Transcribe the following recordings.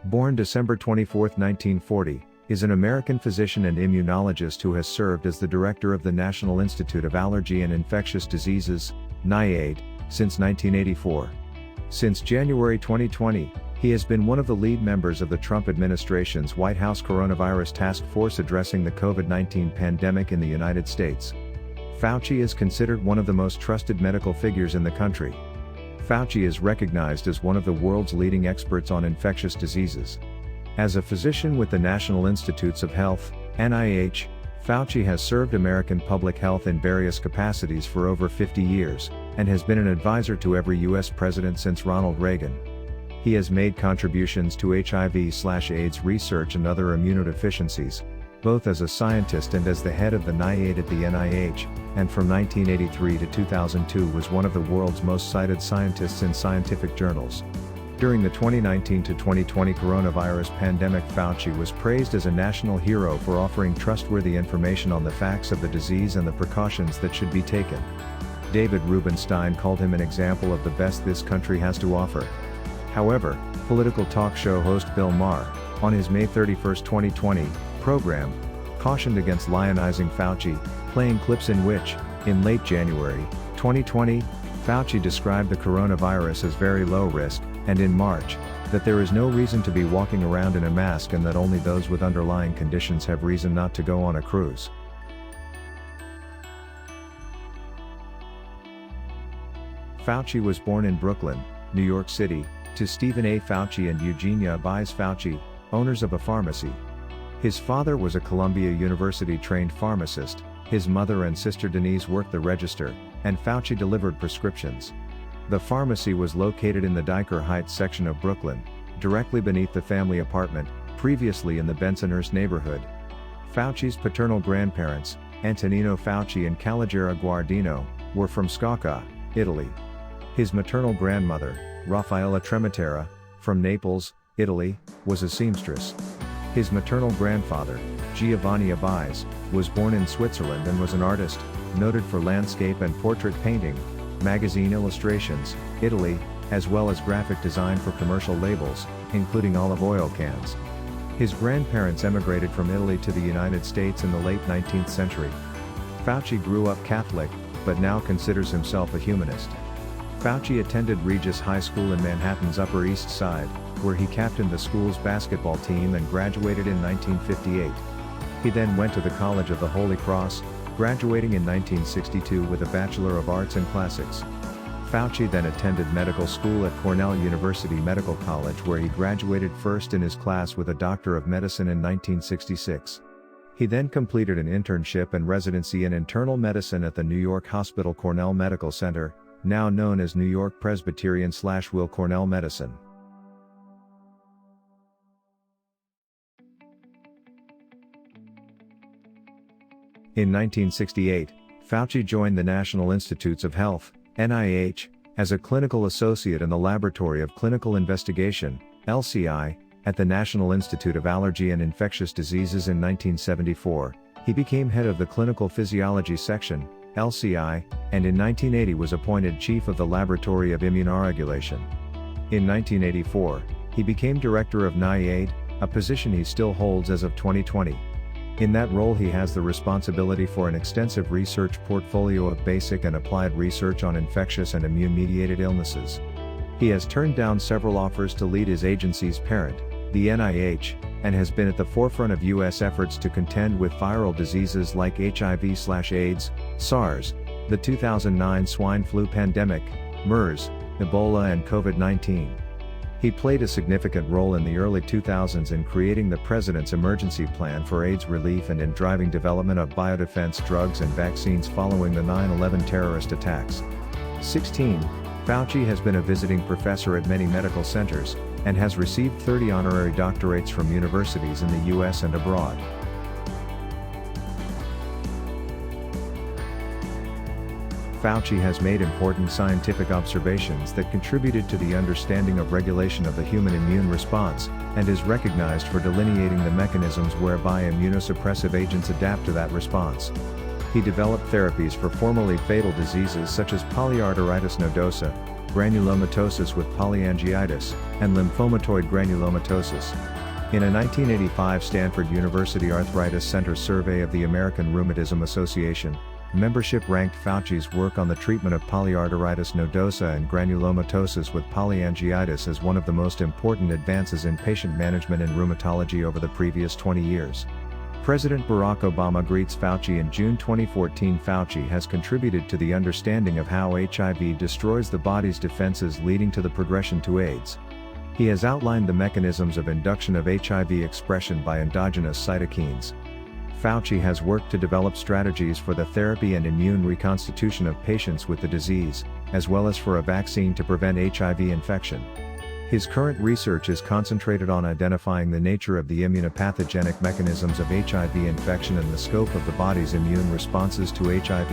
Born December 24, 1940, is an American physician and immunologist who has served as the director of the National Institute of Allergy and Infectious Diseases, NIAID, since 1984. Since January 2020, he has been one of the lead members of the Trump administration's White House Coronavirus Task Force addressing the COVID-19 pandemic in the United States. Fauci is considered one of the most trusted medical figures in the country. Fauci is recognized as one of the world's leading experts on infectious diseases. As a physician with the National Institutes of Health, NIH, Fauci has served American public health in various capacities for over 50 years, and has been an advisor to every U.S. president since Ronald Reagan. He has made contributions to HIV/AIDS research and other immunodeficiencies, both as a scientist and as the head of the NIAID at the NIH, and from 1983 to 2002 was one of the world's most cited scientists in scientific journals. During the 2019 to 2020 coronavirus pandemic, Fauci was praised as a national hero for offering trustworthy information on the facts of the disease and the precautions that should be taken. David Rubenstein called him an example of the best this country has to offer. However, political talk show host Bill Maher, on his May 31, 2020, program, cautioned against lionizing Fauci, playing clips in which, in late January 2020, Fauci described the coronavirus as very low risk, and in March, that there is no reason to be walking around in a mask and that only those with underlying conditions have reason not to go on a cruise. Fauci was born in Brooklyn, New York City, to Stephen A. Fauci and Eugenia Abies Fauci, owners of a pharmacy. His father was a Columbia University-trained pharmacist, his mother and sister Denise worked the register, and Fauci delivered prescriptions. The pharmacy was located in the Dyker Heights section of Brooklyn, directly beneath the family apartment, previously in the Bensonhurst neighborhood. Fauci's paternal grandparents, Antonino Fauci and Calogero Guardino, were from Scacca, Italy. His maternal grandmother, Raffaella Trematera, from Naples, Italy, was a seamstress. His maternal grandfather, Giovanni Abies, was born in Switzerland and was an artist, noted for landscape and portrait painting, magazine illustrations, Italy, as well as graphic design for commercial labels, including olive oil cans. His grandparents emigrated from Italy to the United States in the late 19th century. Fauci grew up Catholic, but now considers himself a humanist. Fauci attended Regis High School in Manhattan's Upper East Side, where he captained the school's basketball team and graduated in 1958. He then went to the College of the Holy Cross, graduating in 1962 with a Bachelor of Arts in Classics. Fauci then attended medical school at Cornell University Medical College, where he graduated first in his class with a Doctor of Medicine in 1966. He then completed an internship and residency in internal medicine at the New York Hospital Cornell Medical Center, now known as New York Presbyterian/Weill Cornell Medicine. In 1968, Fauci joined the National Institutes of Health, NIH, as a clinical associate in the Laboratory of Clinical Investigation, LCI, at the National Institute of Allergy and Infectious Diseases in 1974. He became head of the Clinical Physiology Section, LCI, and in 1980 was appointed chief of the Laboratory of Immunoregulation. In 1984, he became director of NIAID, a position he still holds as of 2020. In that role he has the responsibility for an extensive research portfolio of basic and applied research on infectious and immune-mediated illnesses. He has turned down several offers to lead his agency's parent, the NIH, and has been at the forefront of U.S. efforts to contend with viral diseases like HIV/AIDS, SARS, the 2009 swine flu pandemic, MERS, Ebola and COVID-19. He played a significant role in the early 2000s in creating the President's Emergency Plan for AIDS relief and in driving development of biodefense drugs and vaccines following the 9/11 terrorist attacks. 16. Fauci has been a visiting professor at many medical centers, and has received 30 honorary doctorates from universities in the U.S. and abroad. Fauci has made important scientific observations that contributed to the understanding of regulation of the human immune response, and is recognized for delineating the mechanisms whereby immunosuppressive agents adapt to that response. He developed therapies for formerly fatal diseases such as polyarteritis nodosa, granulomatosis with polyangiitis, and lymphomatoid granulomatosis. In a 1985 Stanford University Arthritis Center survey of the American Rheumatism Association, membership ranked Fauci's work on the treatment of polyarteritis nodosa and granulomatosis with polyangiitis as one of the most important advances in patient management in rheumatology over the previous 20 years. President Barack Obama greets Fauci in June 2014. Fauci has contributed to the understanding of how HIV destroys the body's defenses, leading to the progression to AIDS. He has outlined the mechanisms of induction of HIV expression by endogenous cytokines. Fauci has worked to develop strategies for the therapy and immune reconstitution of patients with the disease, as well as for a vaccine to prevent HIV infection. His current research is concentrated on identifying the nature of the immunopathogenic mechanisms of HIV infection and the scope of the body's immune responses to HIV.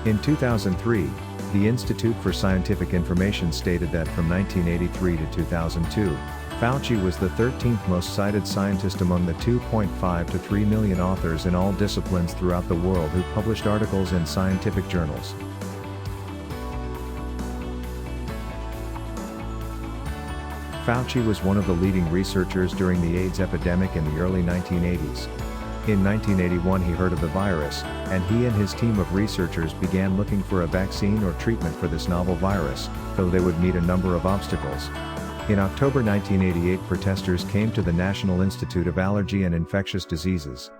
In 2003, the Institute for Scientific Information stated that from 1983 to 2002, Fauci was the 13th most cited scientist among the 2.5 to 3 million authors in all disciplines throughout the world who published articles in scientific journals. Fauci was one of the leading researchers during the AIDS epidemic in the early 1980s. In 1981 he heard of the virus, and he and his team of researchers began looking for a vaccine or treatment for this novel virus, though they would meet a number of obstacles. In October 1988 protesters came to the National Institute of Allergy and Infectious Diseases.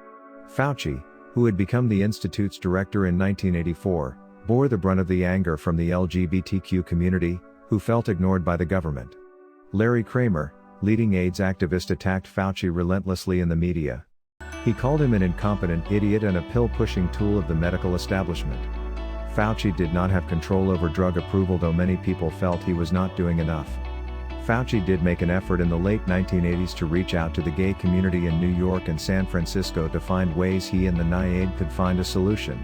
Fauci, who had become the institute's director in 1984, bore the brunt of the anger from the LGBTQ community, who felt ignored by the government. Larry Kramer, leading AIDS activist, attacked Fauci relentlessly in the media. He called him an incompetent idiot and a pill-pushing tool of the medical establishment. Fauci did not have control over drug approval, though many people felt he was not doing enough. Fauci did make an effort in the late 1980s to reach out to the gay community in New York and San Francisco to find ways he and the NIAID could find a solution.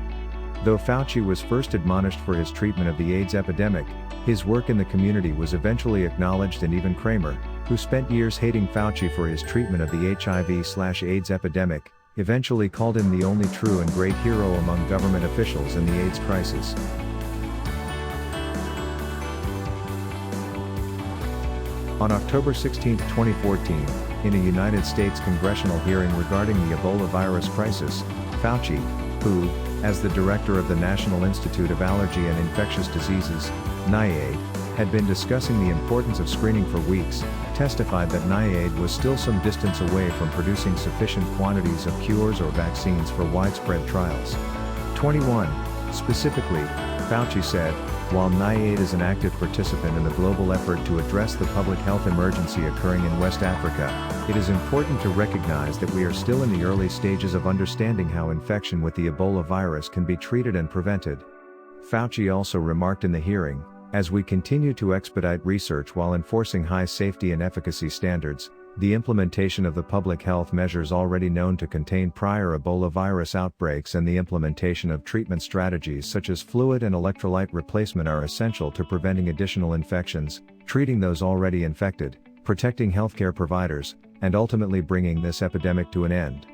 Though Fauci was first admonished for his treatment of the AIDS epidemic, his work in the community was eventually acknowledged, and even Kramer, who spent years hating Fauci for his treatment of the HIV/AIDS epidemic, eventually called him the only true and great hero among government officials in the AIDS crisis. On October 16, 2014, in a United States congressional hearing regarding the Ebola virus crisis, Fauci, who, as the director of the National Institute of Allergy and Infectious Diseases, NIAID, had been discussing the importance of screening for weeks, testified that NIAID was still some distance away from producing sufficient quantities of cures or vaccines for widespread trials. 21. Specifically, Fauci said, while NIAID is an active participant in the global effort to address the public health emergency occurring in West Africa, it is important to recognize that we are still in the early stages of understanding how infection with the Ebola virus can be treated and prevented. Fauci also remarked in the hearing, as we continue to expedite research while enforcing high safety and efficacy standards, the implementation of the public health measures already known to contain prior Ebola virus outbreaks and the implementation of treatment strategies such as fluid and electrolyte replacement are essential to preventing additional infections, treating those already infected, protecting healthcare providers, and ultimately bringing this epidemic to an end.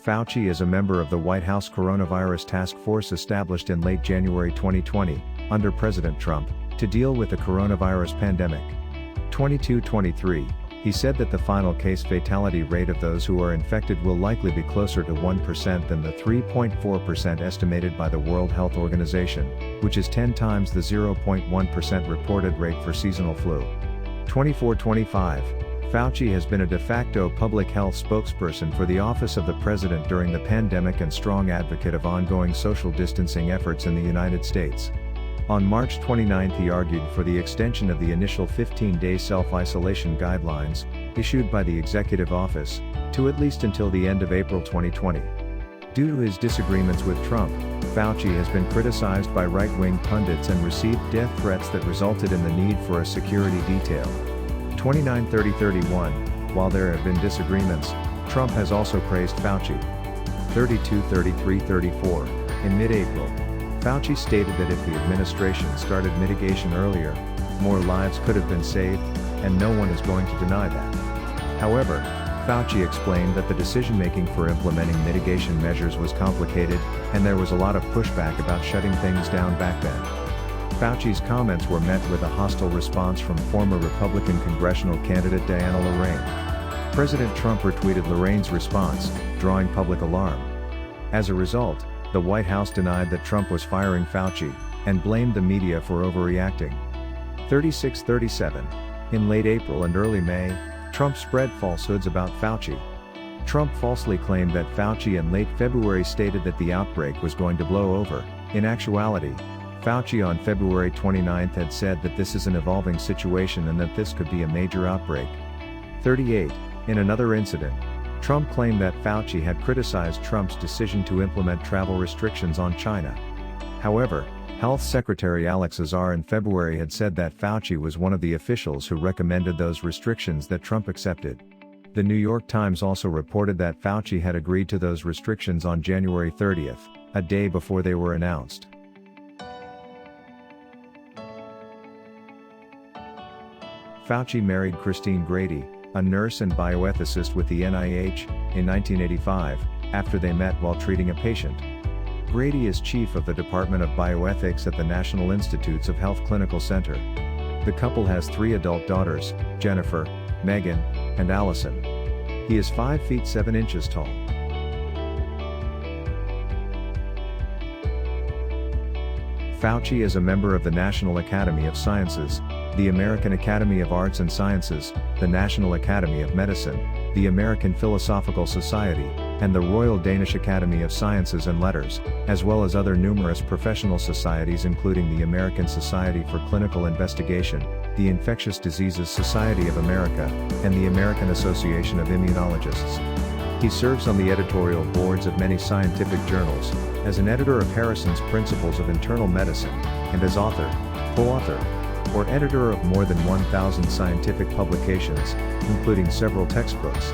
Fauci is a member of the White House Coronavirus Task Force established in late January 2020, under President Trump, to deal with the coronavirus pandemic. 22-23, he said that the final case fatality rate of those who are infected will likely be closer to 1% than the 3.4% estimated by the World Health Organization, which is 10 times the 0.1% reported rate for seasonal flu. 24-25, Fauci has been a de facto public health spokesperson for the office of the president during the pandemic and strong advocate of ongoing social distancing efforts in the United States. On March 29 he argued for the extension of the initial 15-day self-isolation guidelines, issued by the executive office, to at least until the end of April 2020. Due to his disagreements with Trump, Fauci has been criticized by right-wing pundits and received death threats that resulted in the need for a security detail. 29-30-31, while there have been disagreements, Trump has also praised Fauci. 32-33-34, in mid-April, Fauci stated that if the administration started mitigation earlier, more lives could have been saved, and no one is going to deny that. However, Fauci explained that the decision-making for implementing mitigation measures was complicated, and there was a lot of pushback about shutting things down back then. Fauci's comments were met with a hostile response from former Republican congressional candidate Diana Lorraine. President Trump retweeted Lorraine's response, drawing public alarm. As a result, the White House denied that Trump was firing Fauci, and blamed the media for overreacting. 3637. In late April and early May, Trump spread falsehoods about Fauci. Trump falsely claimed that Fauci in late February stated that the outbreak was going to blow over. In actuality, Fauci on February 29 had said that this is an evolving situation and that this could be a major outbreak. 38. In another incident, Trump claimed that Fauci had criticized Trump's decision to implement travel restrictions on China. However, Health Secretary Alex Azar in February had said that Fauci was one of the officials who recommended those restrictions that Trump accepted. The New York Times also reported that Fauci had agreed to those restrictions on January 30, a day before they were announced. Fauci married Christine Grady, a nurse and bioethicist with the NIH, in 1985, after they met while treating a patient. Grady is chief of the Department of Bioethics at the National Institutes of Health Clinical Center. The couple has 3 adult daughters, Jennifer, Megan, and Allison. He is 5 feet 7 inches tall. Fauci is a member of the National Academy of Sciences, the American Academy of Arts and Sciences, the National Academy of Medicine, the American Philosophical Society, and the Royal Danish Academy of Sciences and Letters, as well as other numerous professional societies including the American Society for Clinical Investigation, the Infectious Diseases Society of America, and the American Association of Immunologists. He serves on the editorial boards of many scientific journals, as an editor of Harrison's Principles of Internal Medicine, and as author, co-author, or editor of more than 1,000 scientific publications, including several textbooks.